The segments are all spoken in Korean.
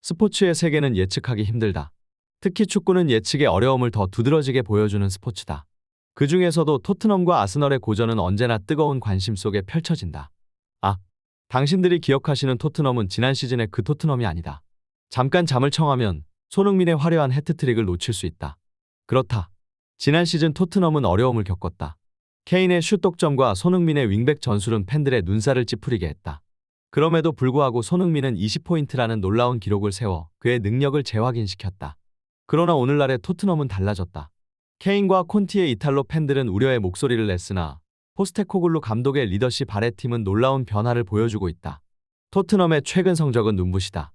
스포츠의 세계는 예측하기 힘들다. 특히 축구는 예측의 어려움을 더 두드러지게 보여주는 스포츠다. 그 중에서도 토트넘과 아스널의 고전은 언제나 뜨거운 관심 속에 펼쳐진다. 아, 당신들이 기억하시는 토트넘은 지난 시즌의 그 토트넘이 아니다. 잠깐 잠을 청하면 손흥민의 화려한 해트트릭을 놓칠 수 있다. 그렇다. 지난 시즌 토트넘은 어려움을 겪었다. 케인의 슛 독점과 손흥민의 윙백 전술은 팬들의 눈살을 찌푸리게 했다. 그럼에도 불구하고 손흥민은 20포인트라는 놀라운 기록을 세워 그의 능력을 재확인시켰다. 그러나 오늘날의 토트넘은 달라졌다. 케인과 콘티의 이탈로 팬들은 우려의 목소리를 냈으나 포스테코글루 감독의 리더십 아래 팀은 놀라운 변화를 보여주고 있다. 토트넘의 최근 성적은 눈부시다.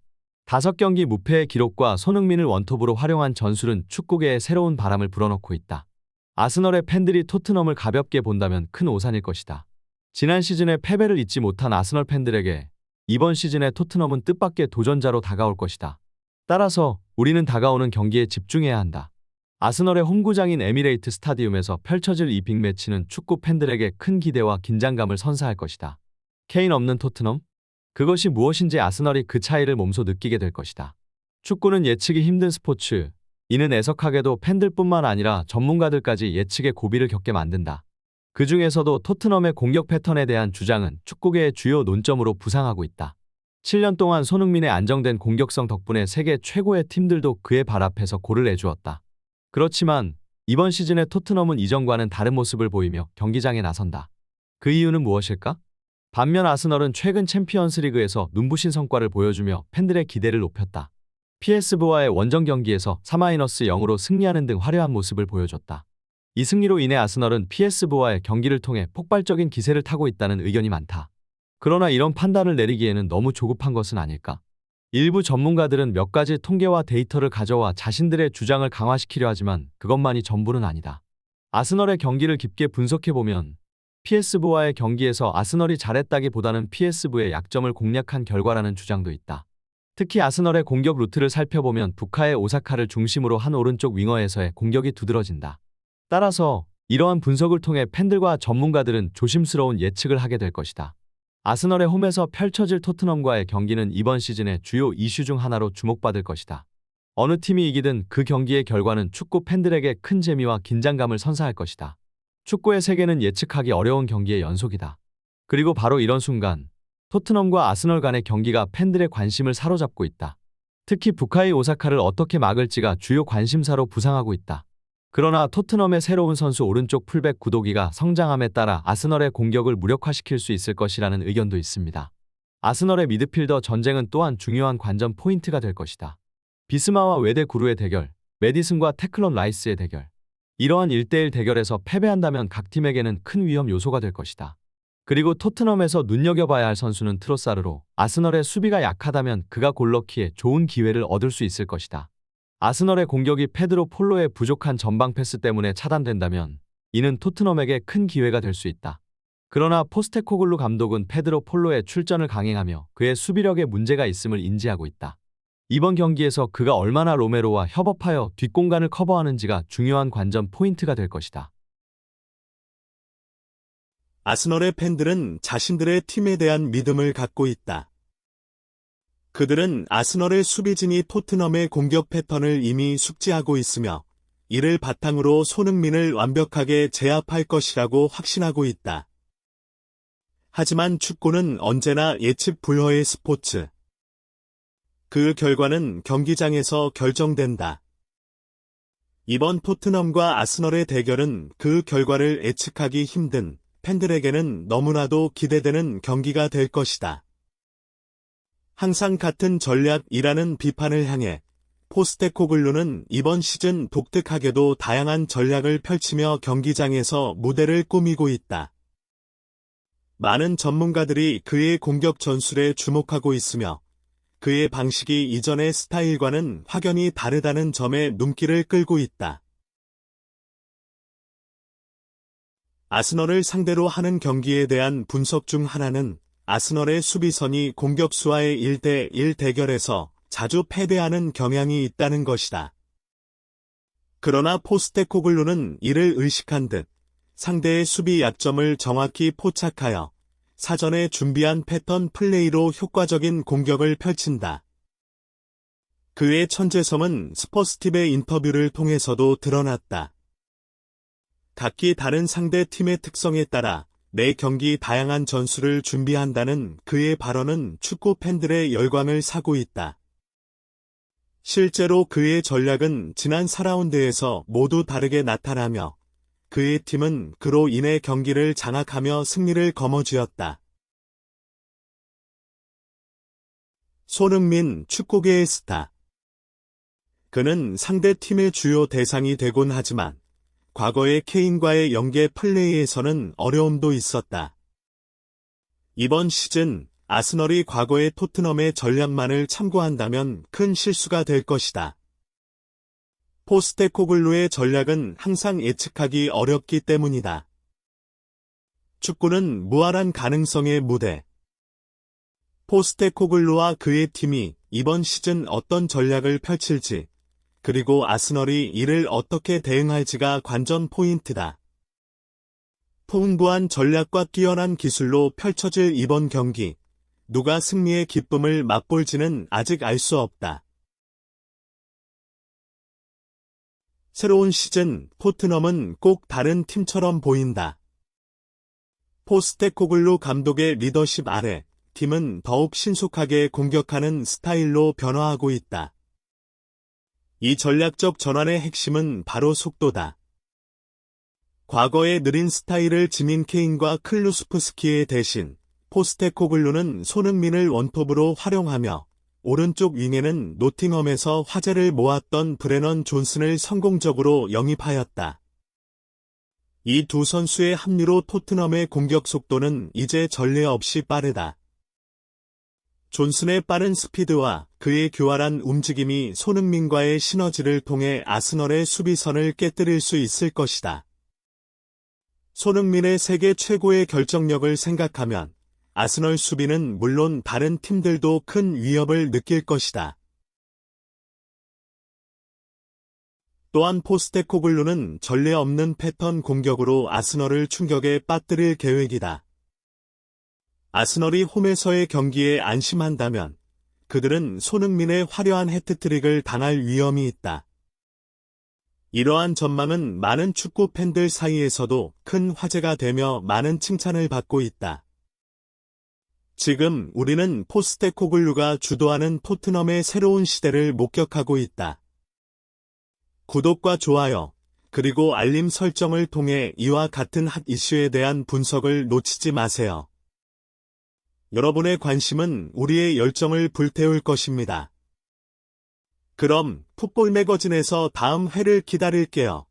5경기 무패의 기록과 손흥민을 원톱으로 활용한 전술은 축구계에 새로운 바람을 불어넣고 있다. 아스널의 팬들이 토트넘을 가볍게 본다면 큰 오산일 것이다. 지난 시즌의 패배를 잊지 못한 아스널 팬들에게 이번 시즌의 토트넘은 뜻밖의 도전자로 다가올 것이다. 따라서 우리는 다가오는 경기에 집중해야 한다. 아스널의 홈구장인 에미레이트 스타디움에서 펼쳐질 이 빅매치는 축구 팬들에게 큰 기대와 긴장감을 선사할 것이다. 케인 없는 토트넘? 그것이 무엇인지 아스널이 그 차이를 몸소 느끼게 될 것이다. 축구는 예측이 힘든 스포츠. 이는 애석하게도 팬들뿐만 아니라 전문가들까지 예측의 고비를 겪게 만든다. 그 중에서도 토트넘의 공격 패턴에 대한 주장은 축구계의 주요 논점으로 부상하고 있다. 7년 동안 손흥민의 안정된 공격성 덕분에 세계 최고의 팀들도 그의 발 앞에서 골을 내주었다. 그렇지만 이번 시즌의 토트넘은 이전과는 다른 모습을 보이며 경기장에 나선다. 그 이유는 무엇일까? 반면 아스널은 최근 챔피언스리그에서 눈부신 성과를 보여주며 팬들의 기대를 높였다. PSV와의 원정 경기에서 4-0으로 승리하는 등 화려한 모습을 보여줬다. 이 승리로 인해 아스널은 PSV와의 경기를 통해 폭발적인 기세를 타고 있다는 의견이 많다. 그러나 이런 판단을 내리기에는 너무 조급한 것은 아닐까? 일부 전문가들은 몇 가지 통계와 데이터를 가져와 자신들의 주장을 강화시키려 하지만 그것만이 전부는 아니다. 아스널의 경기를 깊게 분석해보면 PSV와의 경기에서 아스널이 잘했다기보다는 PSV의 약점을 공략한 결과라는 주장도 있다. 특히 아스널의 공격 루트를 살펴보면 부카의 오사카를 중심으로 한 오른쪽 윙어에서의 공격이 두드러진다. 따라서 이러한 분석을 통해 팬들과 전문가들은 조심스러운 예측을 하게 될 것이다. 아스널의 홈에서 펼쳐질 토트넘과의 경기는 이번 시즌의 주요 이슈 중 하나로 주목받을 것이다. 어느 팀이 이기든 그 경기의 결과는 축구 팬들에게 큰 재미와 긴장감을 선사할 것이다. 축구의 세계는 예측하기 어려운 경기의 연속이다. 그리고 바로 이런 순간 토트넘과 아스널 간의 경기가 팬들의 관심을 사로잡고 있다. 특히 부카이 오사카를 어떻게 막을지가 주요 관심사로 부상하고 있다. 그러나 토트넘의 새로운 선수 오른쪽 풀백 구도기가 성장함에 따라 아스널의 공격을 무력화시킬 수 있을 것이라는 의견도 있습니다. 아스널의 미드필더 전쟁은 또한 중요한 관전 포인트가 될 것이다. 비스마와 외대 구루의 대결, 메디슨과 테클런 라이스의 대결. 이러한 1대1 대결에서 패배한다면 각 팀에게는 큰 위험 요소가 될 것이다. 그리고 토트넘에서 눈여겨봐야 할 선수는 트로사르로, 아스널의 수비가 약하다면 그가 골 넣기에 좋은 기회를 얻을 수 있을 것이다. 아스널의 공격이 페드로 폴로의 부족한 전방 패스 때문에 차단된다면 이는 토트넘에게 큰 기회가 될 수 있다. 그러나 포스테코글루 감독은 페드로 폴로의 출전을 강행하며 그의 수비력에 문제가 있음을 인지하고 있다. 이번 경기에서 그가 얼마나 로메로와 협업하여 뒷공간을 커버하는지가 중요한 관전 포인트가 될 것이다. 아스널의 팬들은 자신들의 팀에 대한 믿음을 갖고 있다. 그들은 아스널의 수비진이 토트넘의 공격 패턴을 이미 숙지하고 있으며 이를 바탕으로 손흥민을 완벽하게 제압할 것이라고 확신하고 있다. 하지만 축구는 언제나 예측 불허의 스포츠. 그 결과는 경기장에서 결정된다. 이번 토트넘과 아스널의 대결은 그 결과를 예측하기 힘든 팬들에게는 너무나도 기대되는 경기가 될 것이다. 항상 같은 전략이라는 비판을 향해 포스테코글루는 이번 시즌 독특하게도 다양한 전략을 펼치며 경기장에서 무대를 꾸미고 있다. 많은 전문가들이 그의 공격 전술에 주목하고 있으며 그의 방식이 이전의 스타일과는 확연히 다르다는 점에 눈길을 끌고 있다. 아스널을 상대로 하는 경기에 대한 분석 중 하나는 아스널의 수비선이 공격수와의 1대1 대결에서 자주 패배하는 경향이 있다는 것이다. 그러나 포스테코글루는 이를 의식한 듯 상대의 수비 약점을 정확히 포착하여 사전에 준비한 패턴 플레이로 효과적인 공격을 펼친다. 그의 천재성은 스포츠팁의 인터뷰를 통해서도 드러났다. 각기 다른 상대 팀의 특성에 따라 매 경기 다양한 전술을 준비한다는 그의 발언은 축구 팬들의 열광을 사고 있다. 실제로 그의 전략은 지난 4라운드에서 모두 다르게 나타나며 그의 팀은 그로 인해 경기를 장악하며 승리를 거머쥐었다. 손흥민, 축구계의 스타. 그는 상대 팀의 주요 대상이 되곤 하지만 과거의 케인과의 연계 플레이에서는 어려움도 있었다. 이번 시즌 아스널이 과거의 토트넘의 전략만을 참고한다면 큰 실수가 될 것이다. 포스테코글루의 전략은 항상 예측하기 어렵기 때문이다. 축구는 무한한 가능성의 무대. 포스테코글루와 그의 팀이 이번 시즌 어떤 전략을 펼칠지, 그리고 아스널이 이를 어떻게 대응할지가 관전 포인트다. 풍부한 전략과 뛰어난 기술로 펼쳐질 이번 경기, 누가 승리의 기쁨을 맛볼지는 아직 알 수 없다. 새로운 시즌, 토트넘은 꼭 다른 팀처럼 보인다. 포스테코글루 감독의 리더십 아래 팀은 더욱 신속하게 공격하는 스타일로 변화하고 있다. 이 전략적 전환의 핵심은 바로 속도다. 과거의 느린 스타일을 지닌 케인과 클루스프스키의 대신 포스테코글루는 손흥민을 원톱으로 활용하며 오른쪽 윙에는 노팅엄에서 화제를 모았던 브레넌 존슨을 성공적으로 영입하였다. 이 두 선수의 합류로 토트넘의 공격 속도는 이제 전례 없이 빠르다. 존슨의 빠른 스피드와 그의 교활한 움직임이 손흥민과의 시너지를 통해 아스널의 수비선을 깨뜨릴 수 있을 것이다. 손흥민의 세계 최고의 결정력을 생각하면 아스널 수비는 물론 다른 팀들도 큰 위협을 느낄 것이다. 또한 포스테코글루는 전례 없는 패턴 공격으로 아스널을 충격에 빠뜨릴 계획이다. 아스널이 홈에서의 경기에 안심한다면 그들은 손흥민의 화려한 해트트릭을 당할 위험이 있다. 이러한 전망은 많은 축구 팬들 사이에서도 큰 화제가 되며 많은 칭찬을 받고 있다. 지금 우리는 포스테코글루가 주도하는 토트넘의 새로운 시대를 목격하고 있다. 구독과 좋아요, 그리고 알림 설정을 통해 이와 같은 핫 이슈에 대한 분석을 놓치지 마세요. 여러분의 관심은 우리의 열정을 불태울 것입니다. 그럼 풋볼 매거진에서 다음 회를 기다릴게요.